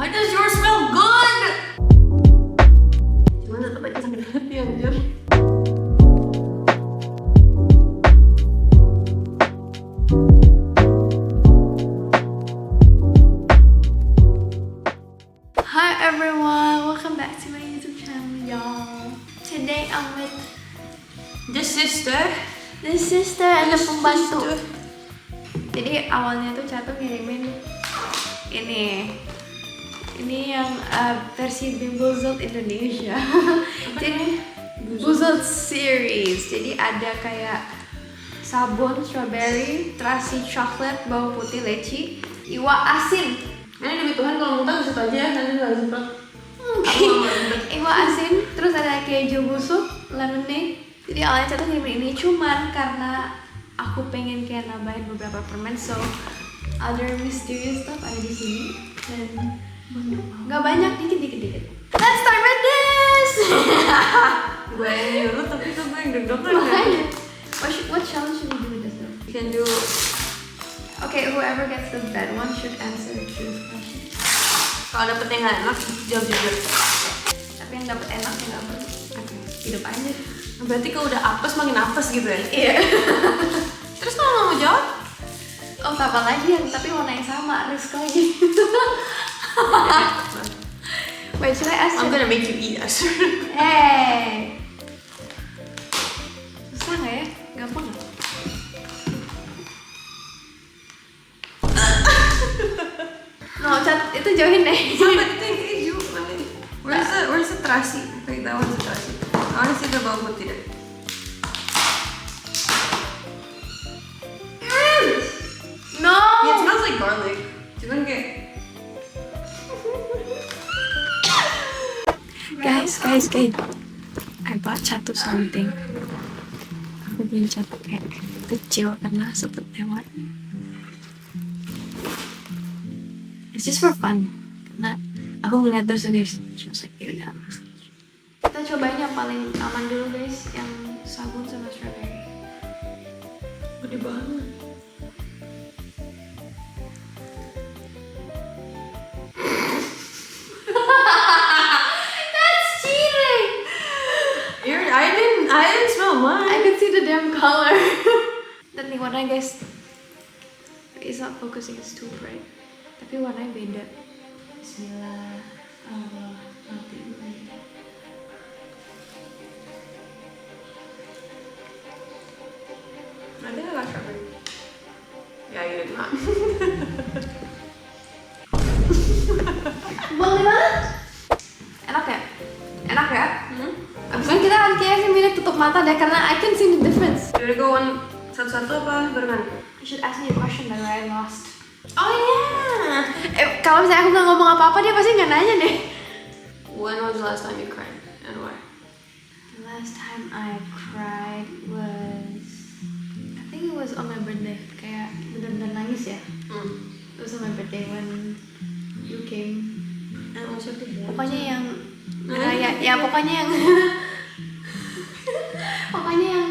Why does yours smell good? Cuman tetap aja sakit hati anjir. Hi everyone, welcome back to my YouTube channel, y'all. Today I'm with The sister and the pembantu. Jadi awalnya tuh Catu ngirimin ini yang versi Bimboozled Indonesia. Jadi Boozled series. Jadi ada kayak sabun strawberry, terasi coklat, bawang putih, leci, iwa asin. Ini demi Tuhan kalau muntah bisa aja ya, nanti nggak semprot. Iwa asin, terus ada keju busuk, lemonade. Jadi awalnya Catu ngirimin ini cuman karena aku pengen kayak nambahin beberapa permen, so other mysterious stuff ada di sini dan nggak banyak, dikit. Let's start with this. Gue yang nyuruh tapi tuh gue yang deg-degan. Makanya, what challenge should we do with this though? You can do. Okay, whoever gets the bad one should answer the truth question. Kalau dapet yang nggak enak, jawab jujur. Tapi yang dapet enak yang nggak perlu. Hidup aja. Berarti kalau udah apes makin apes gitu ya? Iya. Terus kalau nggak mau jawab? Oh, apa lagi yang tapi warna yang sama, risk lagi. Wait, should I ask I'm you? gonna make you eat us. Hey. Susah nggak ya? Gampang nggak? No, Cat, itu jauhin deh. Sama itu yang keju. Where's the terasi? Kayak tahu the terasi. I wanna see the bawang putih deh. No. Yeah, it smells like garlic. Cuman kayak Guys. I bought Catu something. Aku beli Catu kayak kecil karena sempet lewat. It's just for fun. Karena aku ngeliat terus like yaudah. Kita cobain yang paling aman dulu guys, yang sabun sama strawberry. gede banget. That's cheating! I didn't smell mine. I can see the damn color. Dan nih warnanya guys, it's not focusing, it's too bright. Tapi warnanya beda. Bismillah. Allah, mati. I think I got strawberry. Yeah, you did not. Boleh banget. Enak ya? Enak ya? Abis ini kita akan kayak minute tutup mata deh karena I can see the difference. Should we go on satu-satu apa barengan? You should ask me a question that I lost. Oh yeah. Kalau misalnya aku nggak ngomong apa-apa dia pasti nggak nanya deh. When was the last time you cried and why? The last time I cried was, I think it was on my birthday. Kayak bener-bener nangis ya. It was on my birthday when you came. And also Pokoknya yang pokoknya yang pokoknya yang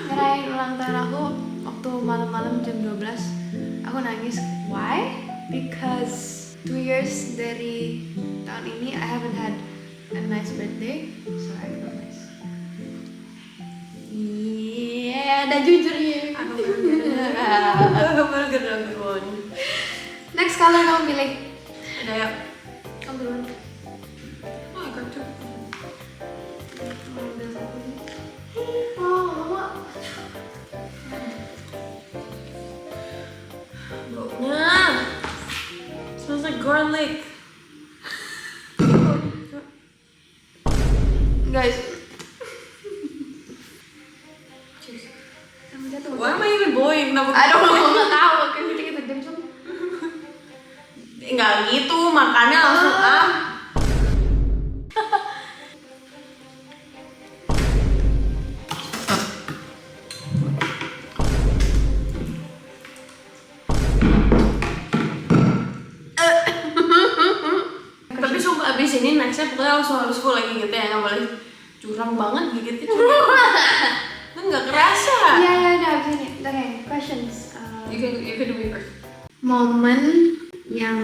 ngerayain ulang tahun aku waktu malam-malam jam 12 aku nangis. Why? Because 2 years dari tahun ini I haven't had a nice birthday, so I feel nice. Iya, dan jujur ya. Aku baru geragon. Next color kamu pilih. Ada ya? Kamu duluan. Oh, I got two. Ambil satu nih. Oh, mama. Baunya smells like garlic. Guys. Kamu jatuh. Why am I even blowing? I don't know, nggak tahu. Kan kita dimsum. Nggak gitu, makannya langsung Tapi sumpah abis ini nextnya pokoknya langsung harus full lagi gitu ya, nggak boleh curang banget gigitnya. Kan nggak kerasa. Iya, udah abis ini. Oke, questions. You can do it first. Momen yang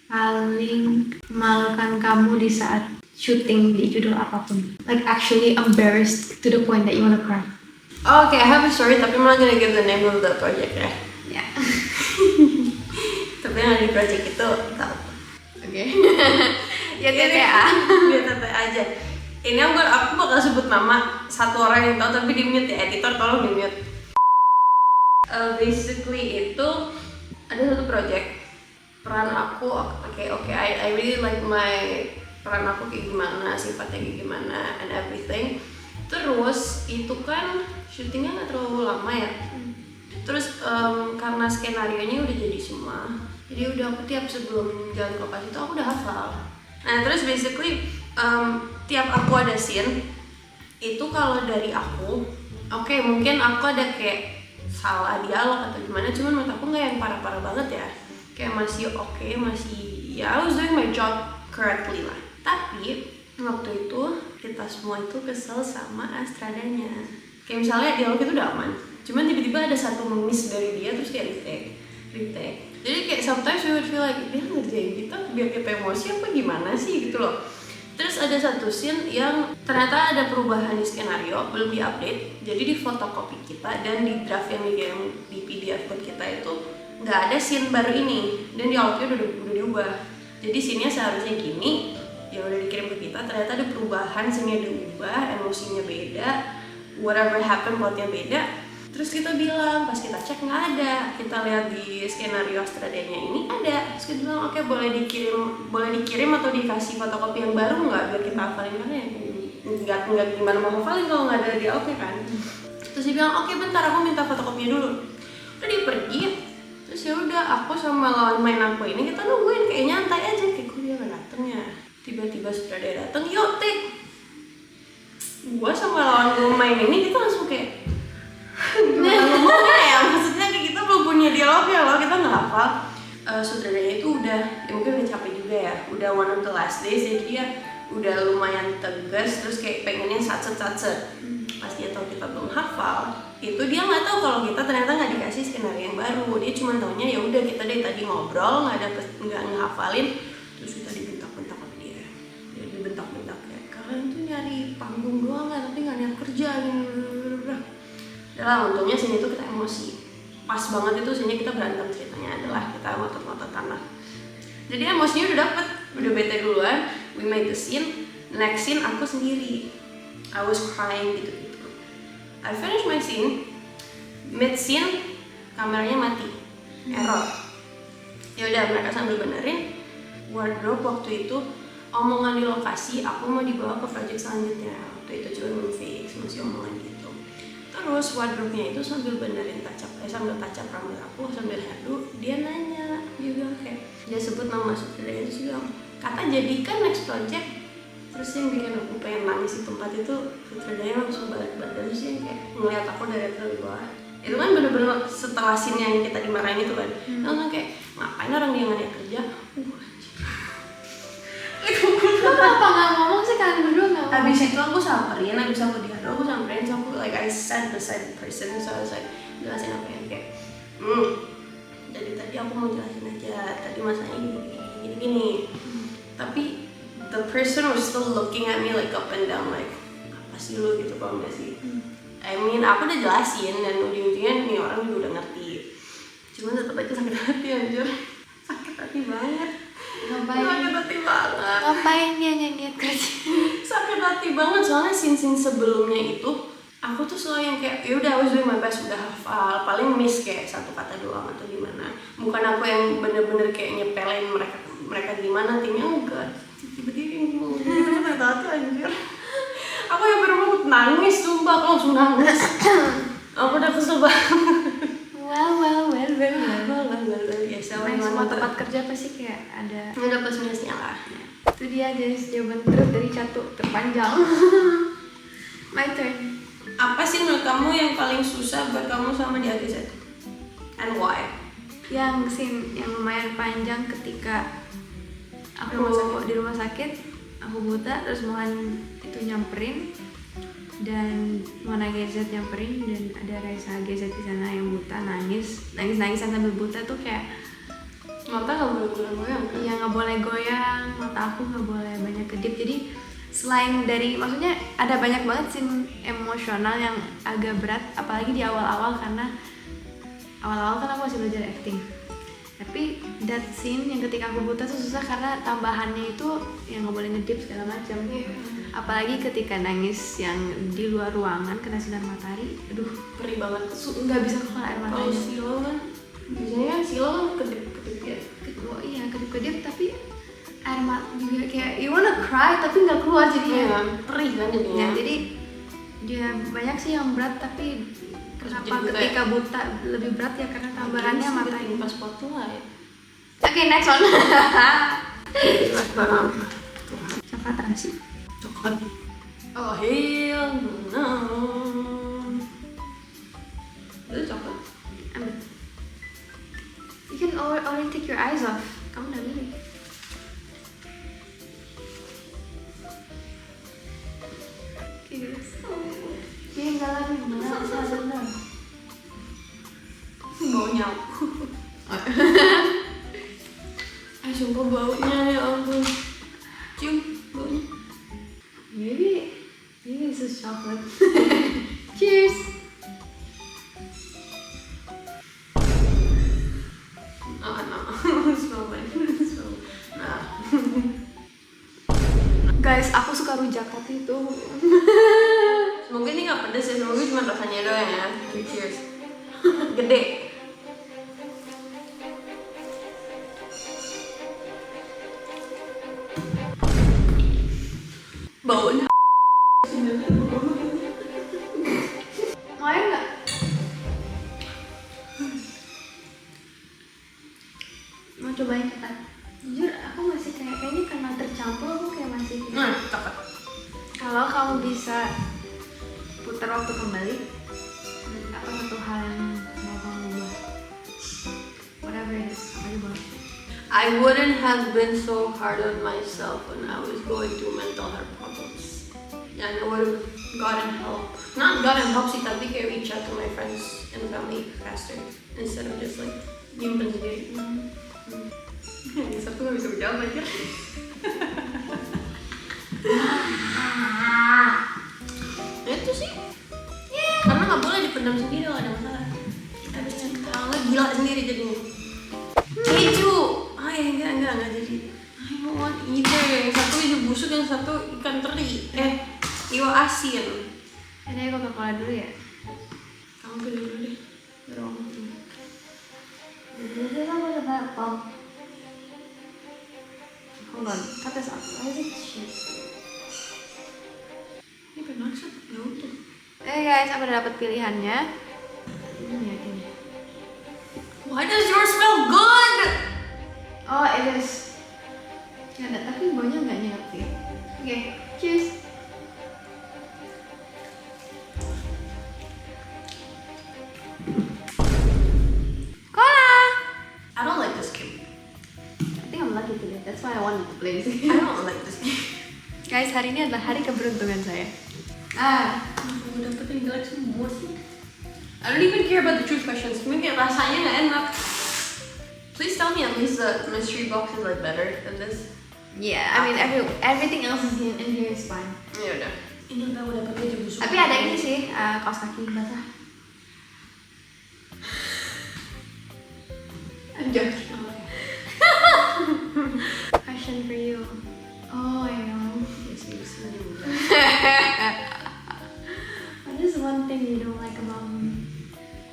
paling memalukan kamu di saat syuting di judul apapun? Like actually embarrassed to the point that you wanna cry. Okay, I have a story tapi I'm not gonna give the name of the project ya. Ya. Tapi yang ada di project itu tahu. Oke. Ya TTA. Biar TTA aja. Ini aku bakal sebut nama satu orang yang tahu tapi di mute ya, editor tolong di mute. Basically itu ada satu project peran aku, I really like my peran aku kayak gimana, sifatnya kayak gimana and everything. Terus itu kan syutingnya nggak terlalu lama ya. Terus karena skenarionya udah jadi semua, jadi udah aku tiap sebelum jalan ke lokasi itu aku udah hafal. Nah terus basically tiap aku ada scene itu kalau dari aku, mungkin aku ada kayak salah dialog atau gimana, cuman menurut aku nggak yang parah-parah banget ya, kayak masih masih ya I was doing my job correctly lah. Tapi waktu itu kita semua itu kesel sama Astradanya, kayak misalnya dialog itu udah aman, cuman tiba-tiba ada satu miss dari dia terus kayak retake. Jadi kayak sometimes we would feel like dia ngerjain kita biar kita emosi apa gimana sih gitu loh. Terus ada satu scene yang ternyata ada perubahan di skenario, belum di-update. Jadi di fotokopi kita dan di draft yang di PDF buat kita itu nggak ada scene baru ini, dan dialognya udah diubah. Jadi scene-nya seharusnya gini, ya udah dikirim ke kita, ternyata ada perubahan, scene-nya diubah, emosinya beda, whatever happened plotnya beda. Terus kita bilang, pas kita cek nggak ada, kita lihat di skenario Astradanya ini ada. Terus kita bilang oke, boleh dikirim atau dikasih fotokopi yang baru nggak biar kita hafalin, karena ya nggak gimana mau hafalin kalau nggak ada di kan. Terus dia bilang oke bentar, aku minta fotokopinya dulu. Udah dia pergi. Terus ya udah aku sama lawan main aku ini kita nungguin kayak nyantai aja, kayak kok dia nggak dateng ya. Tiba-tiba sutradara dateng, yuk take. Gua sama lawan gue main ini kita langsung kayak ngomongnya ya, maksudnya kayak kita belum punya dialognya loh, kita nggak hafal. Sutradaranya itu udah, ya mungkin udah capek juga ya, udah one of the last days, jadi dia udah lumayan tegas, terus kayak pengennya satset. Pas dia tahu kita belum hafal, itu dia nggak tahu kalau kita ternyata nggak dikasih skenario yang baru. Dia cuma taunya ya udah kita dari tadi ngobrol nggak ngehafalin, terus kita dibentak-bentak sama dia dibentak-bentak kayak kalian tuh nyari panggung doang kan, tapi nggak niat kerja gitu. Udah untungnya sini tuh kita emosi, pas banget itu sini kita berantem, ceritanya adalah kita ngotot-ngotot tanah. Jadi emosinya udah dapet, udah bete duluan, we made the scene, next scene aku sendiri, I was crying gitu. I finished my scene, mid scene kameranya mati, error. Ya udah mereka sambil benerin wardrobe waktu itu, omongan di lokasi aku mau dibawa ke project selanjutnya. Waktu itu cuma belum fix, masih omongan gitu. Terus wardrobe-nya itu sambil benerin sambil touch up rambut aku, sambil hairdo, dia nanya, dia bilang kayak, dia sebut nama sutradaranya, terus bilang, kata jadikan next project. Terus yang bikin aku pengen nangis di tempat itu, sutradaranya langsung balik badan, terus yang kayak ngeliat aku dari bawah. Itu kan bener-bener setelah scene yang kita dimarahin itu kan, langsung kayak, ngapain orang dia nggak kerja? Kenapa nggak ngomong sih kalian berdua nggak ngomong? Abis itu aku samperin, abis aku diadu, aku samperin, so aku like I sat beside the person, so I was like jelasin apa yang kayak dari tadi aku mau jelasin aja, tadi masalahnya gini. Tapi the person was still looking at me like up and down, like apa sih lu gitu, kalau nggak sih? I mean aku udah jelasin dan ujung-ujungnya nih orang juga udah ngerti, cuman tetap aja sakit hati anjir, sakit hati banget. Sakit hati banget. Ngapain dia nyanyi kerja? Sakit hati banget soalnya scene sebelumnya itu aku tuh selalu yang kayak ya udah I was doing my best, udah hafal, paling miss kayak satu kata doang atau gimana. Bukan aku yang bener-bener kayak nyepelin mereka gimana timnya, enggak. Tiba-tiba yang hati anjir. Aku yang berumur nangis, sumpah aku langsung nangis. Aku udah kesel banget. Well. Ya, semua tempat kerja pasti kayak ada plus minusnya lah. Itu dia guys, jawaban dari Catur terpanjang. My turn. Apa sih menurut kamu yang paling susah buat kamu sama di AGZ? And why? Yang scene yang lumayan panjang ketika aku di rumah sakit, aku buta, terus Mohan itu nyamperin dan Mohan AGZ nyamperin dan ada Raisa AGZ di sana yang buta, nangis sambil buta tuh kayak Mata nggak boleh goyang-goyang kan? Iya, nggak boleh goyang, mata aku nggak boleh banyak kedip. Jadi selain dari, maksudnya ada banyak banget scene emosional yang agak berat, apalagi di awal-awal karena awal-awal kan aku masih belajar acting. Tapi that scene yang ketika aku buta tuh susah karena tambahannya itu yang nggak boleh ngedip segala macam. Apalagi ketika nangis yang di luar ruangan kena sinar matahari, aduh Perih banget. nggak bisa keluar air Kalau matanya. silo kan, biasanya kan silo kan kedip-kedip ya. Oh iya, kedip-kedip tapi air mata juga kayak you wanna cry tapi nggak keluar Iya jadinya. kan, perih kan jadinya. Ya, jadi dia banyak sih yang berat tapi kenapa jadi buta ketika buta lebih berat ya karena tambahannya mata ini. pas spotlight. Oke, next one. Barang Coklat terasi. coklat. Oh hell no. Itu coklat. Ambil. You can already take your eyes off. Kamu udah milih. Dia enggak lagi benar. Baunya. Sumpah baunya ya ampun. Cium baunya. Maybe this is chocolate. Cheers. Oh no. Smell bad. Smell. Nah. Guys, aku suka rujak tapi itu Semoga ini nggak pedes ya. Semoga cuma rasanya doang ya. Cheers. Gede. Baunya. mau air nggak? Mau cobain kita? Jujur aku masih kayaknya karena tercampur aku kayak masih. Nah, coklat. Kalau kamu bisa putar waktu kembali, apa satu hal yang mau kamu ubah? Whatever it is, apa aja boleh. I wouldn't have been so hard on myself when I was going through mental health problems. And I would have gotten help. Not gotten help sih, tapi kayak reach out to my friends and family faster instead of just like nyimpen sendiri. Satu gak bisa berjawab aja. Itu sih. Karena nggak boleh dipendam sendiri kalau ada masalah. Kita bisa cerita, nggak gila sendiri jadinya. Keju. Ah ya enggak jadi. I don't want either. Yang satu ikan busuk, yang satu ikan teri. Iwa asin. Ini Coca-Cola dulu ya. Kamu pilih dulu deh. Biar aku pilih. Hold on, cut this off. Why is it shit? Ini penasaran. Ya udah. Guys, aku udah dapet pilihannya. Ini ya kayaknya. Why does yours smell good? Oh, it is. Ya ada, tapi baunya nggak nyengat sih. Oke, cheers. Cola. I don't like this game. I think I'm lucky today. That's why I wanted to play this I game. don't like this game. Guys, hari ini adalah hari keberuntungan saya. Aku dapetin jelek semua sih. I don't even care about the truth questions. Cuma kayak rasanya nggak enak. Please tell me at least the mystery box is like better than this. Yeah, I mean everything else is in here is fine. Ya udah. Ini tahu dapat keju busuk. Tapi ada ini sih, kaos kaki basah. Anjir. Question for you. Oh, I know. What is one thing you don't like about me?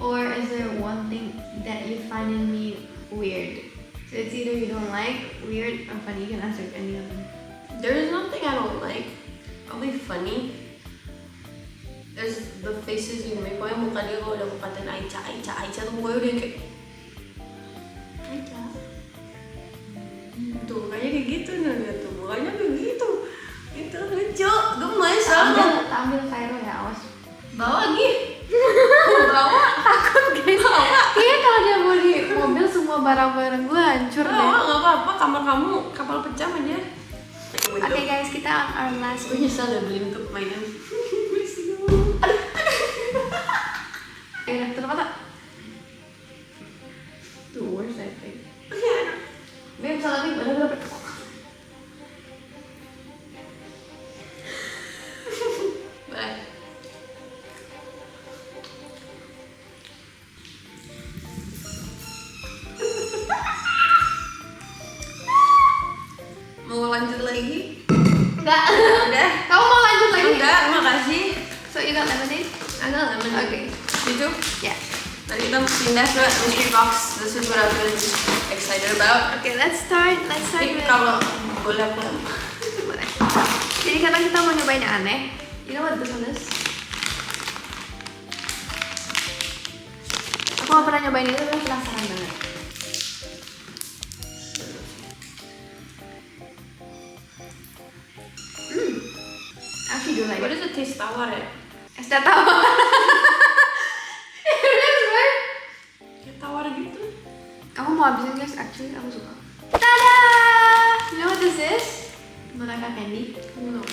Or is there one thing that you find in me weird? So it's either you don't like, weird, or funny. You can answer any of them. There is nothing I don't like. Probably funny. There's the faces you make. Pokoknya muka dia kalau udah mukatin Aicha tuh gue udah kayak Aicha. Tuh mukanya kayak gitu nih, lihat tuh mukanya kayak gitu. Itu lucu, gemes banget. Ambil Cairo ya, awas. Bawa lagi. Bawa. Takut guys. Kayaknya kalau dia mau di mobil semua barang-barang gue hancur deh. Bawa nggak apa-apa, kamar kamu kapal pecah aja. Oke guys, kita on our last Gue nyesel udah beli untuk mainan. tutup mata. The worst I think. Mau lanjut lagi? Enggak. Udah. Kamu mau lanjut lagi? Enggak, makasih. So you got lemonade? Ada lemon. Okay. Itu. Yeah. Tadi kita pindah ke mystery box. This is what I'm really excited about. Okay, let's start Tapi with. kalau boleh aku Boleh. Jadi karena kita mau nyobain yang aneh. You know what this one is? Aku gak pernah nyobain itu, tapi penasaran banget. Actually do like What it. does it taste tawar ya? Es teh tawar. It is, right? Kayak tawar gitu. Aku mau habisin guys, actually aku suka. Tada! You know what this is? Monaka candy. No.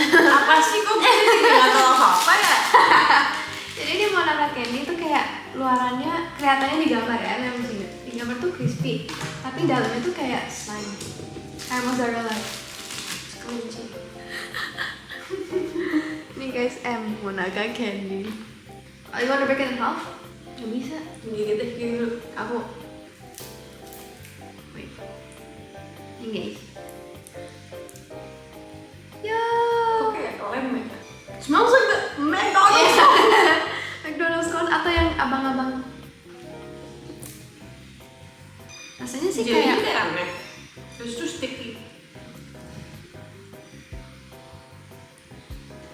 Apa sih kok bisa nggak tahu apa ya? Jadi ini Monaka candy tuh kayak luarannya kelihatannya di gambar ya, memang sih. Di gambar tuh crispy, tapi dalamnya tuh kayak slime. Kayak mozzarella. Kelinci. Nih guys, Monaka candy. Oh, you wanna break it in half? Gak bisa. Gigit deh gitu. Aku. Wait. Ini guys. Yo. Kok kayak lem ya? Smells like the McDonald's. McDonald's cone atau yang abang-abang. Rasanya sih Jadi kayak kayak aneh. Terus tuh sticky.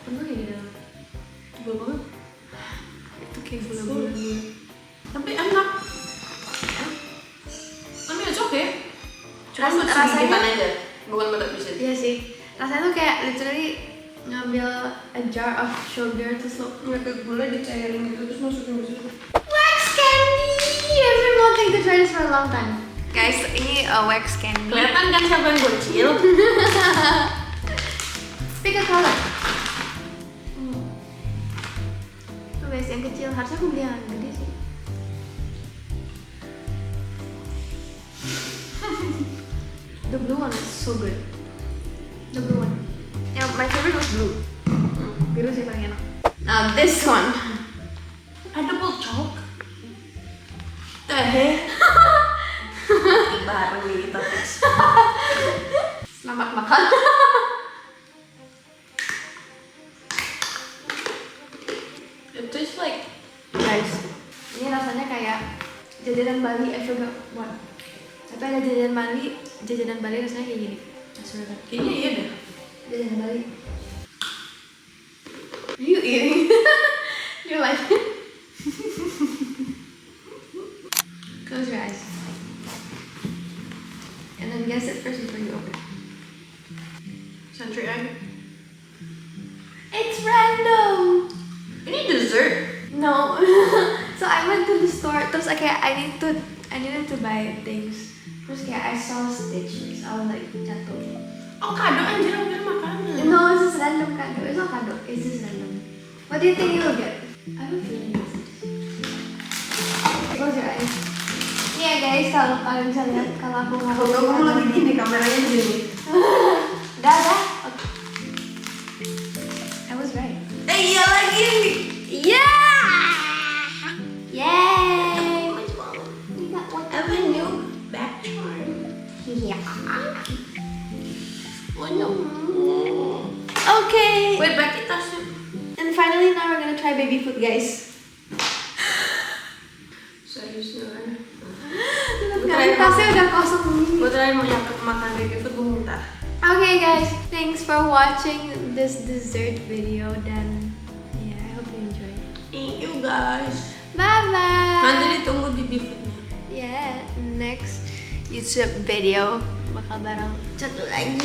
penuh ya di dalam. Tebal banget. Itu kayak gula-gula. Tapi enak. Tapi it's okay. Cuma Rasanya- segigitan aja. Bukan berat bisa. Iya sih. Rasanya tuh kayak literally ngambil a jar of sugar terus lo Nggak kayak gula dicairin gitu terus masukin ke situ. wax candy. I've been wanting to try this for a long time. Guys, ini wax candy. Kelihatan kan siapa yang bocil? Pick a color. Tuh guys, yang kecil. Harusnya aku beli yang gede sih. The blue one is so good. The blue one. Yeah, my favorite was blue. Biru sih paling enak. Now this one. Edible chalk. Teh. Baru nih kita tes. Selamat makan. It tastes like Guys, ini rasanya kayak jajanan Bali. I forgot what. Tapi ada jajanan Bali rasanya kayak gini. I swear to God. kayaknya iya deh. Jajanan Bali. Are you eating? You like it? Close your eyes. And then guess it first before you open. Century egg. It's random! Ini dessert. No. So I went to the store, terus kayak I needed to buy things. Terus kayak I saw Stitch, so I was like jatuh. Oh kado anjir, aku kira makanan. No, it's just random kado. It's not kado, it's just random. What do you think you'll get? I have a feeling it's this. Close your eyes. Yeah guys, kalau kalian bisa lihat kalau aku Kalau kamu lagi gini, kameranya di sini. Dah. Okay. I was right. Iya lagi. Yeah! Yay! We got one. I have a new back charm. Yeah. Oh no. Okay. Wait, back kita sih. And finally, now we're gonna try baby food, guys. Serius nih. Kan tasnya udah kosong nih. Gue terakhir mau nyakit makan baby food gue muntah. Okay, guys. Thanks for watching this dessert video. Dan yeah, I hope you enjoyed. Thank you guys. Bye bye. Nanti ditunggu di foodnya. Yeah, next YouTube video bakal bareng satu lagi.